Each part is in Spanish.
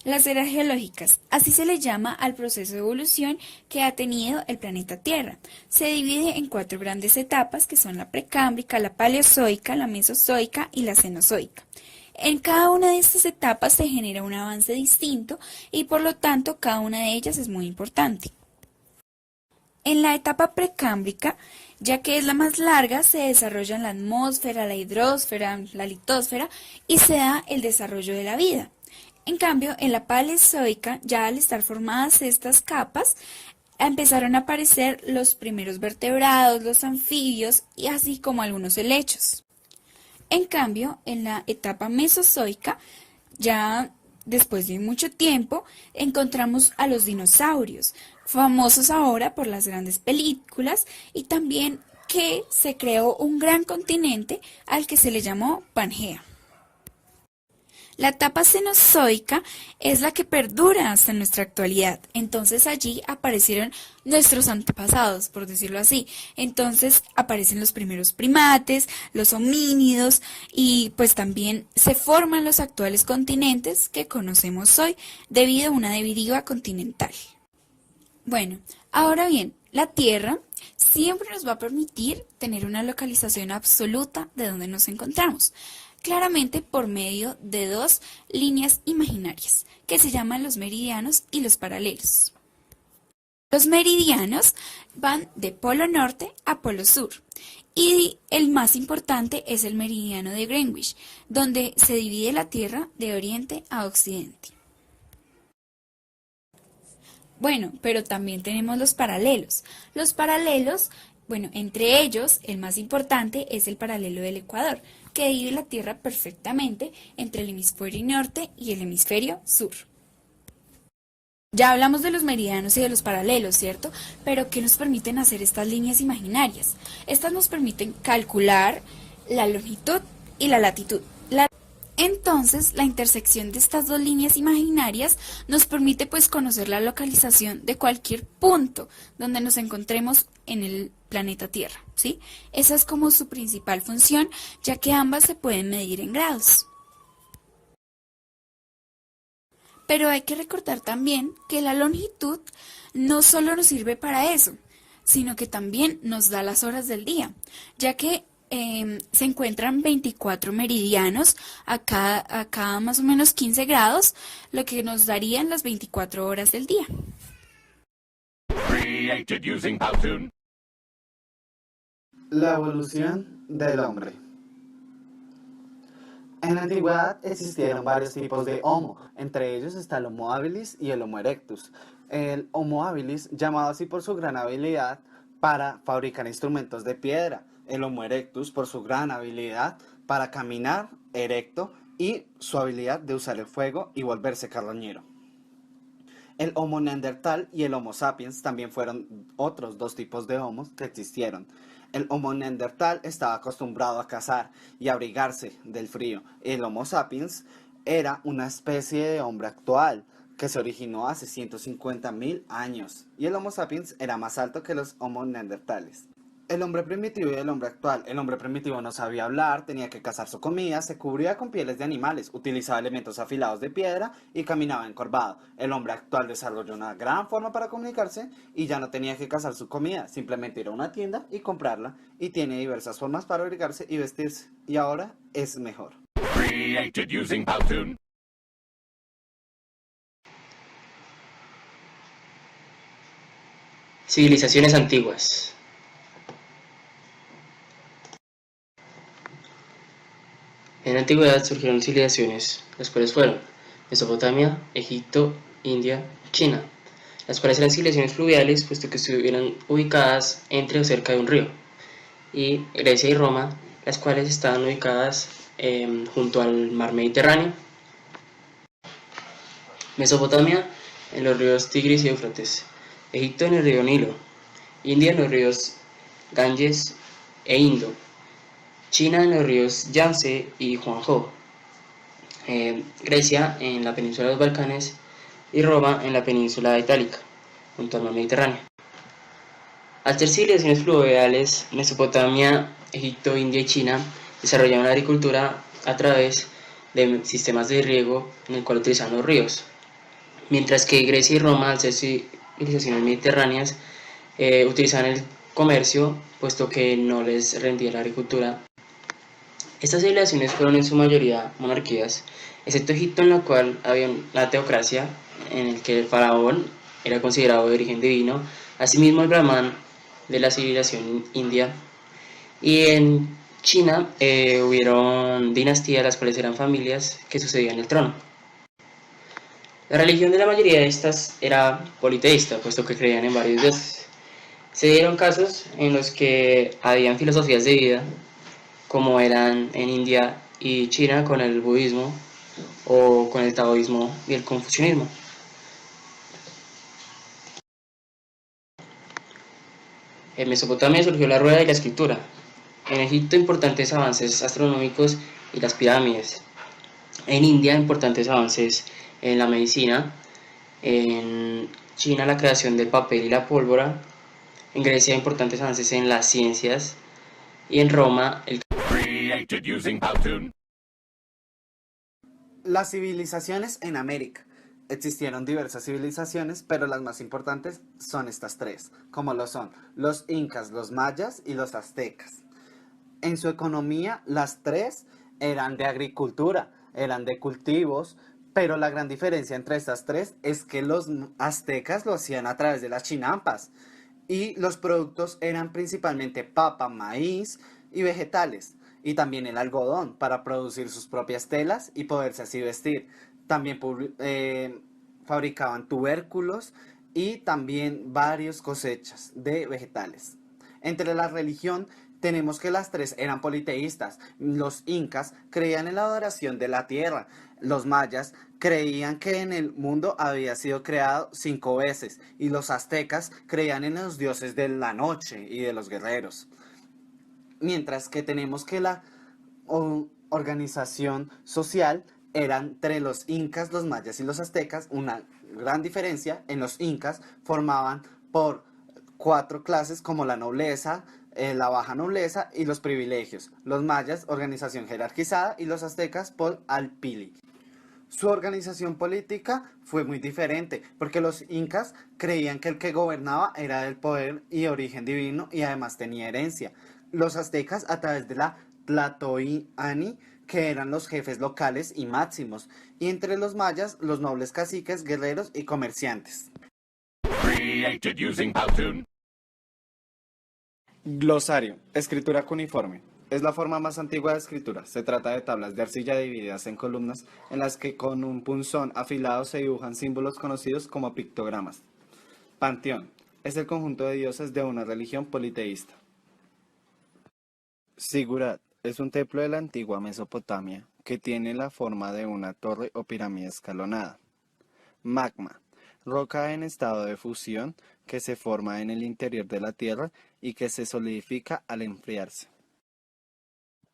Las eras geológicas, así se le llama al proceso de evolución que ha tenido el planeta Tierra. Se divide en cuatro grandes etapas que son la precámbrica, la paleozoica, la mesozoica y la cenozoica. En cada una de estas etapas se genera un avance distinto y por lo tanto cada una de ellas es muy importante. En la etapa precámbrica, ya que es la más larga, se desarrollan la atmósfera, la hidrosfera, la litosfera y se da el desarrollo de la vida. En cambio, en la Paleozoica, ya al estar formadas estas capas, empezaron a aparecer los primeros vertebrados, los anfibios y así como algunos helechos. En cambio, en la etapa Mesozoica, ya después de mucho tiempo, encontramos a los dinosaurios, famosos ahora por las grandes películas y también que se creó un gran continente al que se le llamó Pangea. La etapa cenozoica es la que perdura hasta nuestra actualidad. Entonces allí aparecieron nuestros antepasados, por decirlo así. Entonces aparecen los primeros primates, los homínidos y pues también se forman los actuales continentes que conocemos hoy debido a una deriva continental. Bueno, ahora bien, la Tierra siempre nos va a permitir tener una localización absoluta de donde nos encontramos, claramente por medio de dos líneas imaginarias, que se llaman los meridianos y los paralelos. Los meridianos van de polo norte a polo sur, y el más importante es el meridiano de Greenwich, donde se divide la Tierra de oriente a occidente. Bueno, pero también tenemos los paralelos. Los paralelos, bueno, entre ellos, el más importante es el paralelo del Ecuador, que divide la Tierra perfectamente entre el hemisferio norte y el hemisferio sur. Ya hablamos de los meridianos y de los paralelos, ¿cierto? Pero ¿qué nos permiten hacer estas líneas imaginarias? Estas nos permiten calcular la longitud y la latitud. Entonces, la intersección de estas dos líneas imaginarias nos permite pues conocer la localización de cualquier punto donde nos encontremos en el planeta Tierra, ¿sí? Esa es como su principal función, ya que ambas se pueden medir en grados. Pero hay que recordar también que la longitud no solo nos sirve para eso, sino que también nos da las horas del día, ya que se encuentran 24 meridianos a cada más o menos 15 grados, lo que nos darían las 24 horas del día. La evolución del hombre. En la antigüedad existieron varios tipos de Homo, entre ellos está el Homo habilis y el Homo erectus. El Homo habilis, llamado así por su gran habilidad para fabricar instrumentos de piedra, el Homo erectus por su gran habilidad para caminar erecto y su habilidad de usar el fuego y volverse carroñero. El Homo neandertal y el Homo sapiens también fueron otros dos tipos de homos que existieron. El Homo neandertal estaba acostumbrado a cazar y abrigarse del frío. El Homo sapiens era una especie de hombre actual que se originó hace 150.000 años. Y el Homo sapiens era más alto que los Homo neandertales. El hombre primitivo y el hombre actual. El hombre primitivo no sabía hablar, tenía que cazar su comida, se cubría con pieles de animales, utilizaba elementos afilados de piedra y caminaba encorvado. El hombre actual desarrolló una gran forma para comunicarse y ya no tenía que cazar su comida, simplemente ir a una tienda y comprarla, y tiene diversas formas para abrigarse y vestirse, y ahora es mejor. Civilizaciones antiguas. En la antigüedad surgieron civilizaciones, las cuales fueron Mesopotamia, Egipto, India, China, las cuales eran civilizaciones fluviales, puesto que estuvieran ubicadas entre o cerca de un río, y Grecia y Roma, las cuales estaban ubicadas junto al mar Mediterráneo. Mesopotamia en los ríos Tigris y Éufrates, Egipto en el río Nilo, India en los ríos Ganges e Indo, China en los ríos Yangtze y Huanghe, Grecia en la península de los Balcanes y Roma en la península itálica, junto al mar Mediterráneo. Al ser civilizaciones fluviales, Mesopotamia, Egipto, India y China desarrollaron la agricultura a través de sistemas de riego en el cual utilizaban los ríos. mientras que Grecia y Roma, al ser civilizaciones mediterráneas, utilizaban el comercio, puesto que no les rendía la agricultura. Estas civilizaciones fueron en su mayoría monarquías, excepto Egipto, en la cual había la teocracia, en el que el faraón era considerado de origen divino, asimismo el Brahman de la civilización india, y en China hubieron dinastías, las cuales eran familias que sucedían el trono. La religión de la mayoría de estas era politeísta, puesto que creían en varios dioses. Se dieron casos en los que habían filosofías de vida, como eran en India y China con el budismo o con el taoísmo y el confucianismo. En Mesopotamia surgió la rueda y la escritura. En Egipto importantes avances astronómicos y las pirámides. En India importantes avances en la medicina. En China la creación del papel y la pólvora. En Grecia importantes avances en las ciencias. Y en Roma el Las civilizaciones en América. Existieron diversas civilizaciones, pero las más importantes son estas tres, como lo son los incas, los mayas y los aztecas. En su economía, las tres eran de agricultura, eran de cultivos, pero la gran diferencia entre estas tres es que los aztecas lo hacían a través de las chinampas y los productos eran principalmente papa, maíz y vegetales, y también el algodón para producir sus propias telas y poderse así vestir. También fabricaban tubérculos y también varias cosechas de vegetales. Entre la religión tenemos que las tres eran politeístas. Los incas creían en la adoración de la tierra. Los mayas creían que en el mundo había sido creado 5 veces. Y los aztecas creían en los dioses de la noche y de los guerreros. Mientras que tenemos que la organización social era entre los incas, los mayas y los aztecas. Una gran diferencia: en los incas formaban por 4 clases, como la nobleza, la baja nobleza y los privilegios. Los mayas, organización jerarquizada, y los aztecas por alpili. Su organización política fue muy diferente, porque los incas creían que el que gobernaba era del poder y origen divino y además tenía herencia. Los aztecas a través de la Tlatoani, que eran los jefes locales y máximos, y entre los mayas los nobles caciques, guerreros y comerciantes. Glosario. Escritura cuneiforme. Es la forma más antigua de escritura. Se trata de tablas de arcilla divididas en columnas en las que con un punzón afilado se dibujan símbolos conocidos como pictogramas. Panteón. Es el conjunto de dioses de una religión politeísta. Sigurat. Es un templo de la antigua Mesopotamia que tiene la forma de una torre o pirámide escalonada. Magma. Roca en estado de fusión que se forma en el interior de la Tierra y que se solidifica al enfriarse.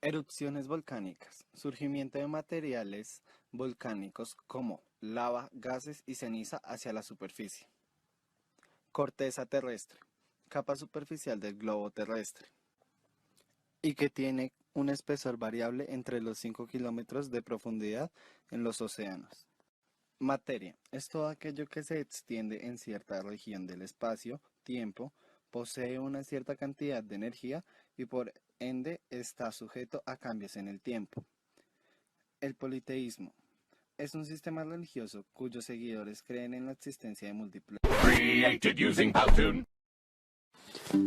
Erupciones volcánicas. Surgimiento de materiales volcánicos como lava, gases y ceniza hacia la superficie. Corteza terrestre. Capa superficial del globo terrestre. Y que tiene un espesor variable entre los 5 kilómetros de profundidad en los océanos. Materia. Es todo aquello que se extiende en cierta región del espacio-tiempo, posee una cierta cantidad de energía y por ende está sujeto a cambios en el tiempo. El politeísmo. Es un sistema religioso cuyos seguidores creen en la existencia de múltiples.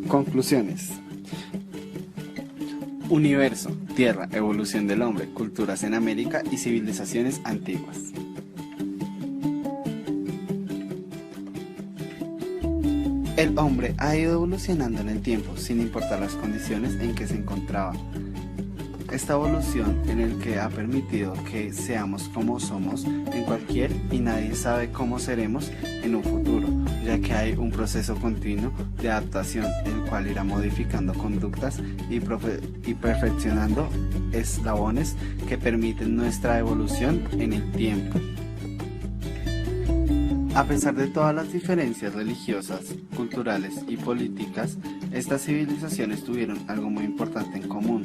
Conclusiones. Universo, Tierra, evolución del hombre, culturas en América y civilizaciones antiguas. El hombre ha ido evolucionando en el tiempo sin importar las condiciones en que se encontraba. Esta evolución en el que ha permitido que seamos como somos en cualquier y nadie sabe cómo seremos en un futuro, ya que hay un proceso continuo de adaptación el cual irá modificando conductas y perfeccionando eslabones que permiten nuestra evolución en el tiempo. A pesar de todas las diferencias religiosas, culturales y políticas, estas civilizaciones tuvieron algo muy importante en común.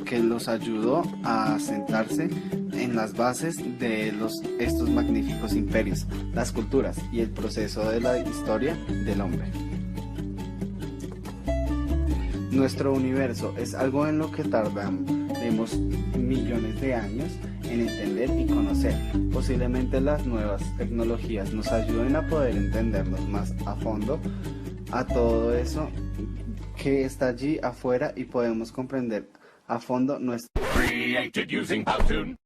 que los ayudó a sentarse en las bases de estos magníficos imperios, las culturas y el proceso de la historia del hombre. Nuestro universo es algo en lo que tardamos millones de años en entender y conocer. Posiblemente las nuevas tecnologías nos ayuden a poder entendernos más a fondo a todo eso que está allí afuera y podemos comprender a fondo nuestro... Created using Powtoon.